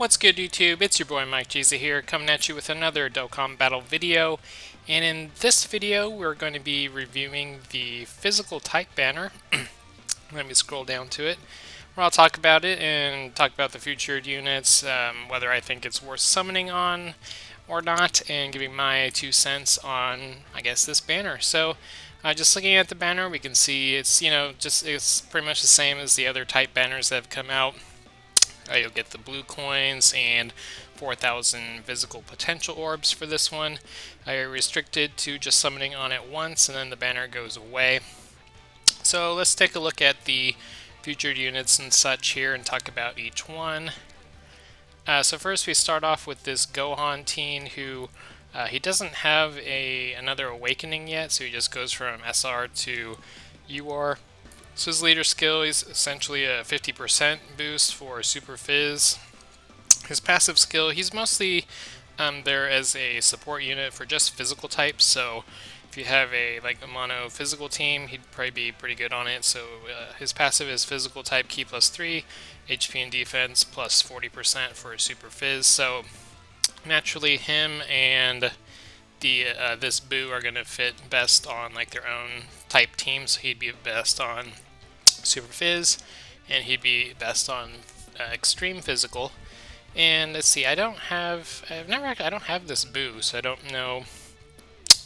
What's good, YouTube? It's your boy MikeJeezy here, coming at you with another Dokkan battle video. And in this video, we're going to be reviewing the physical type banner. Let me scroll down to it, where I'll talk about it and talk about the featured units, whether I think it's worth summoning on or not, and giving my 2 cents on, I guess, this banner. So, just looking at the banner, we can see it's, it's pretty much the same as the other type banners that have come out. You'll get the blue coins and 4,000 physical potential orbs for this one. You're restricted to just summoning on it once, and then the banner goes away. So let's take a look at the featured units and such here and talk about each one. So first we start off with this Gohan teen who he doesn't have another awakening yet, so he just goes from SR to UR. So his leader skill is essentially a 50% boost for Super Fizz. His passive skill, he's mostly there as a support unit for just physical types, so if you have a mono physical team, he'd probably be pretty good on it. So his passive is physical type Ki +3, HP and defense plus 40% for Super Fizz. So naturally him and this Boo are going to fit best on their own type team, so he'd be best on Super Fizz, and he'd be best on Extreme Physical. And let's see, I don't have this Boo, so I don't know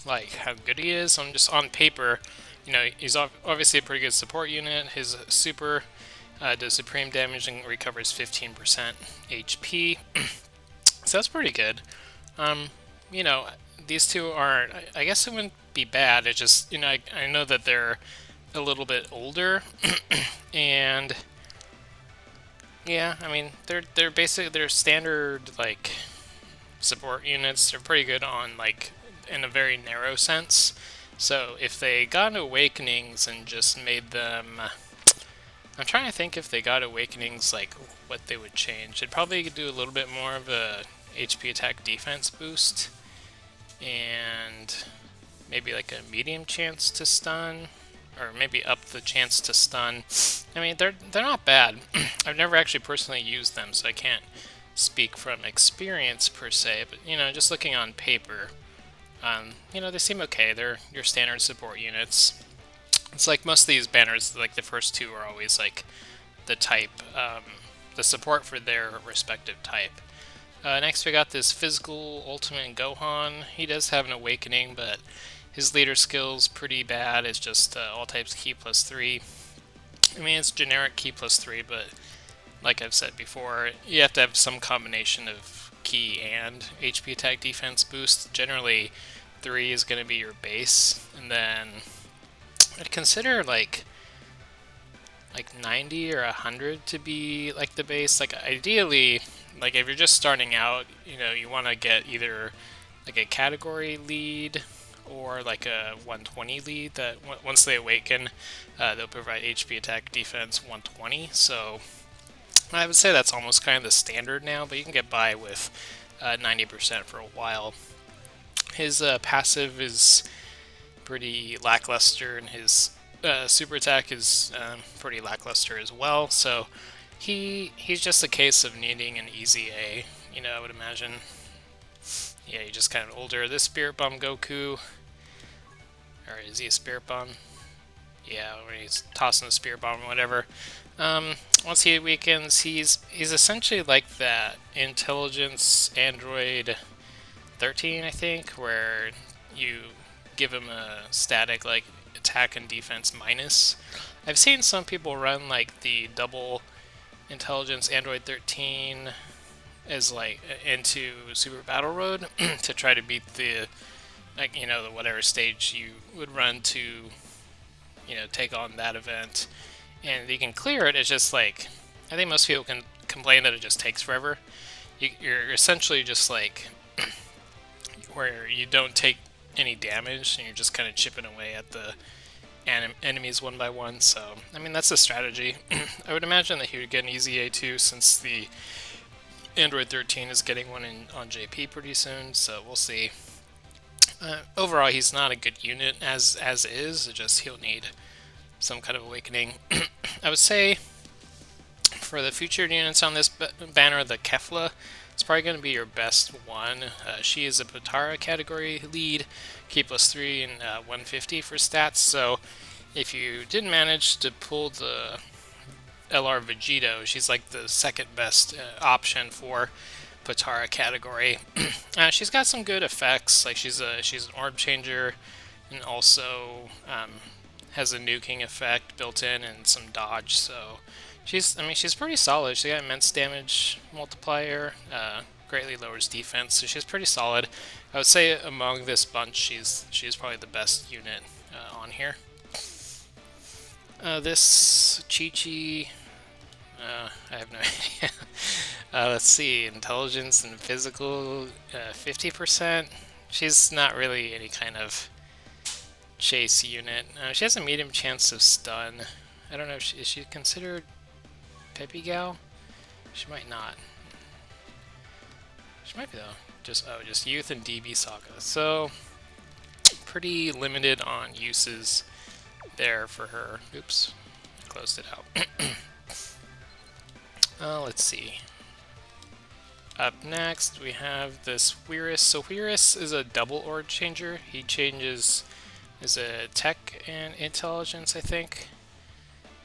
how good he is. I'm just on paper, he's obviously a pretty good support unit. His super does supreme damage and recovers 15% HP, so that's pretty good. These two aren't, I guess it wouldn't be bad. It's just, I know that they're a little bit older, and yeah, I mean, they're basically, they're standard, support units. They're pretty good on, in a very narrow sense. So if they got awakenings and just made them, I'm trying to think if they got awakenings, what they would change. They'd probably do a little bit more of a HP attack defense boost, and maybe a medium chance to stun, or maybe up the chance to stun. I mean, they're not bad. I've never actually personally used them, so I can't speak from experience per se, but just looking on paper, they seem okay. They're your standard support units. It's like most of these banners, the first two are always the type, the support for their respective type. Next we got this physical ultimate Gohan. He does have an awakening, but his leader skill's pretty bad. It's just all types Ki +3. I mean, it's generic Ki +3, but like I've said before, you have to have some combination of Ki and HP attack defense boost. Generally, 3 is going to be your base, and then I'd consider 90 or 100 to be the base. Ideally, if you're just starting out, you want to get either a category lead or a 120 lead that once they awaken, they'll provide HP attack defense 120. So I would say that's almost kind of the standard now, but you can get by with 90% for a while. His passive is pretty lackluster, and his super attack is pretty lackluster as well. So he's just a case of needing an easy A, I would imagine. Yeah, he's just kind of older. This Spirit Bomb Goku, or is he a Spirit Bomb? Yeah, when he's tossing the Spirit Bomb or whatever. Once he awakens, he's essentially like that Intelligence Android 13, I think, where you give him a static attack and defense minus. I've seen some people run the double Intelligence Android 13 as into Super Battle Road to try to beat the the whatever stage you would run to take on that event, and you can clear it. It's just I think most people can complain that it just takes forever. You're essentially just where you don't take any damage and you're just kind of chipping away at the enemies one by one. So I mean, that's the strategy. I would imagine that he would get an easy A2 since the Android 13 is getting one on JP pretty soon, so we'll see. Overall, he's not a good unit as is. Just he'll need some kind of awakening. I would say For the featured units on this banner, the Kefla is probably going to be your best one. She is a Potara category lead, Key +3 and 150 for stats. So if you did manage to pull the LR Vegito, she's like the second best option for Potara category. She's got some good effects, like she's an orb changer, and also has a nuking effect built in and some dodge. So she's pretty solid. She got immense damage multiplier, greatly lowers defense, so she's pretty solid. I would say among this bunch, she's probably the best unit on here. This Chi-Chi, I have no idea. Let's see, intelligence and physical, 50%. She's not really any kind of chase unit. She has a medium chance of stun. I don't know, is she considered Peppy Gal? She might not. She might be though. Just youth and DB Saga. So pretty limited on uses there for her. Oops, I closed it out. Let's see. Up next we have this Wheerus. So Wheerus is a double orb changer. He changes is a tech and intelligence, I think.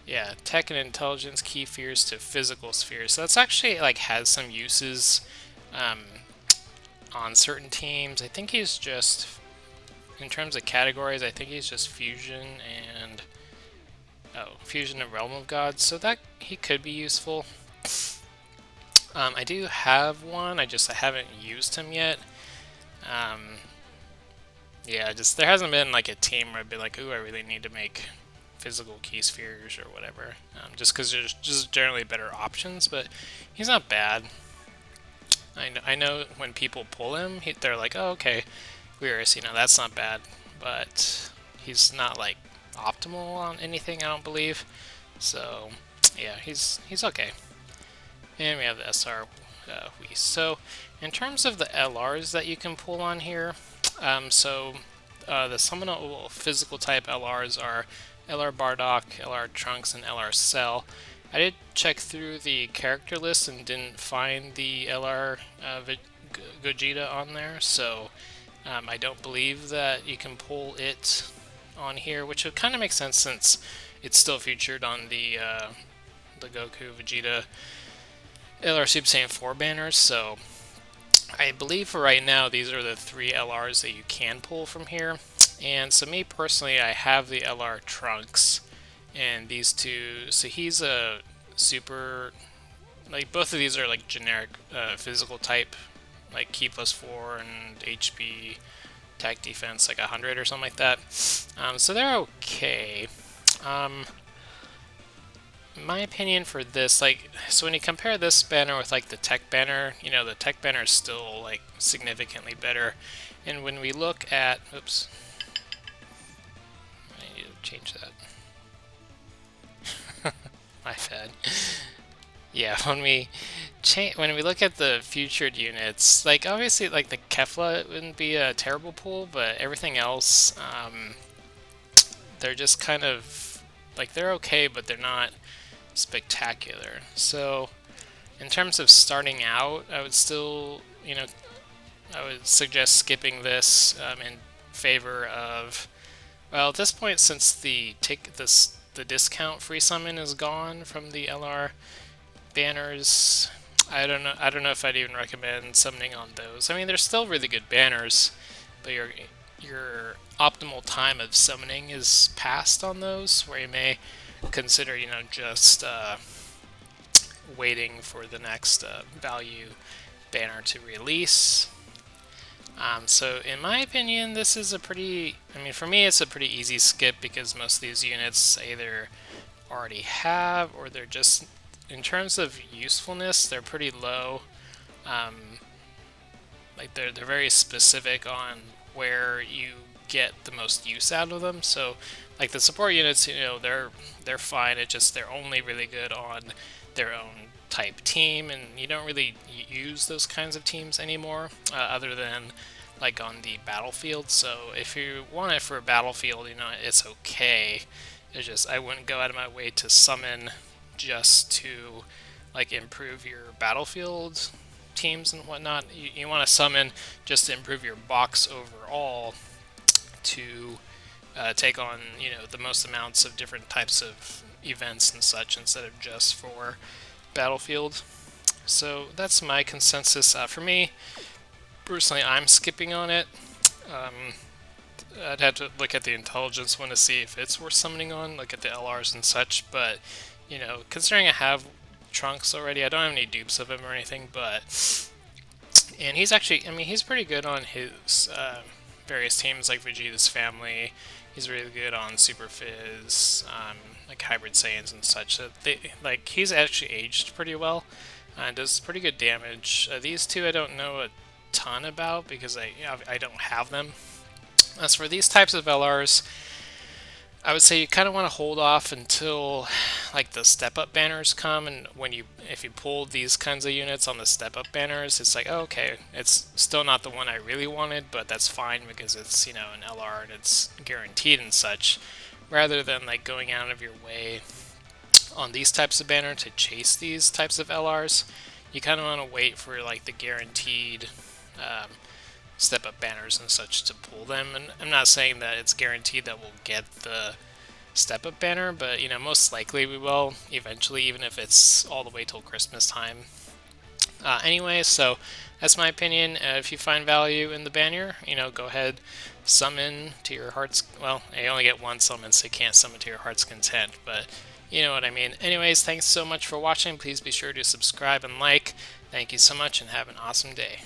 Yeah, tech and intelligence key spheres to physical spheres. So that's actually like has some uses on certain teams. I think he's just, in terms of categories, I think he's just fusion and fusion and realm of gods. So that he could be useful. I do have one. I haven't used him yet. Yeah, there hasn't been like a team where I'd be like, ooh, I really need to make physical key spheres or whatever. Just because there's just generally better options, but he's not bad. I know when people pull him, they're like, oh, okay, Wheerus, that's not bad, but he's not like optimal on anything, I don't believe. So yeah, he's okay. And we have the SR Whis. So in terms of the LRs that you can pull on here, the summonable physical type LRs are LR Bardock, LR Trunks, and LR Cell. I did check through the character list and didn't find the LR Gogeta on there, so I don't believe that you can pull it on here, which would kind of make sense since it's still featured on the Goku, Vegeta, LR Super Saiyan 4 banners. So I believe for right now these are the 3 LRs that you can pull from here. And so me personally, I have the LR Trunks and these two. So he's a super, like both of these are like generic physical type, like Key +4 and HP attack defense like 100 or something like that. So they're okay. In my opinion for this, so when you compare this banner with like the tech banner, the tech banner is still like significantly better. And when we look at, oops, I need to change that. My bad. Yeah, when we look at the featured units, like obviously like the Kefla wouldn't be a terrible pull, but everything else, they're just kind of like they're okay, but they're not spectacular. So in terms of starting out, I would still, I would suggest skipping this in favor of, well, at this point, since the discount free summon is gone from the LR banners, I don't know if I'd even recommend summoning on those. I mean, they're still really good banners, but your optimal time of summoning is past on those, where you may consider, just waiting for the next value banner to release. So in my opinion, this is for me, it's a pretty easy skip because most of these units either already have, or they're just, in terms of usefulness, they're pretty low. Like they're very specific on where you get the most use out of them. So like the support units, they're fine. It's just they're only really good on their own type team, and you don't really use those kinds of teams anymore, other than like on the battlefield. So if you want it for a battlefield, it's okay. It's just I wouldn't go out of my way to summon just to like improve your battlefield teams and whatnot. You want to summon just to improve your box overall to take on the most amounts of different types of events and such instead of just for battlefield. So that's my consensus. For me personally, I'm skipping on it. I'd have to look at the intelligence one to see if it's worth summoning on, look at the LRs and such, but considering I have Trunks already, I don't have any dupes of him or anything, and he's actually, I mean, he's pretty good on his various teams like Vegeta's family. He's really good on Super Fizz, like Hybrid Saiyans and such. So he's actually aged pretty well, does pretty good damage. These two I don't know a ton about because I don't have them. As for these types of LRs, I would say you kind of want to hold off until like the step up banners come, and if you pull these kinds of units on the step up banners, it's like, oh, okay, it's still not the one I really wanted, but that's fine because it's an LR and it's guaranteed and such, rather than like going out of your way on these types of banner to chase these types of LRs. You kind of want to wait for like the guaranteed step up banners and such to pull them. And I'm not saying that it's guaranteed that we'll get the step up banner, but most likely we will eventually, even if it's all the way till Christmas time. Anyway, so that's my opinion. If you find value in the banner, go ahead, summon to your heart's, well, you only get one summon, so you can't summon to your heart's content, but you know what I mean. Anyways, thanks so much for watching. Please be sure to subscribe and like. Thank you so much and have an awesome day.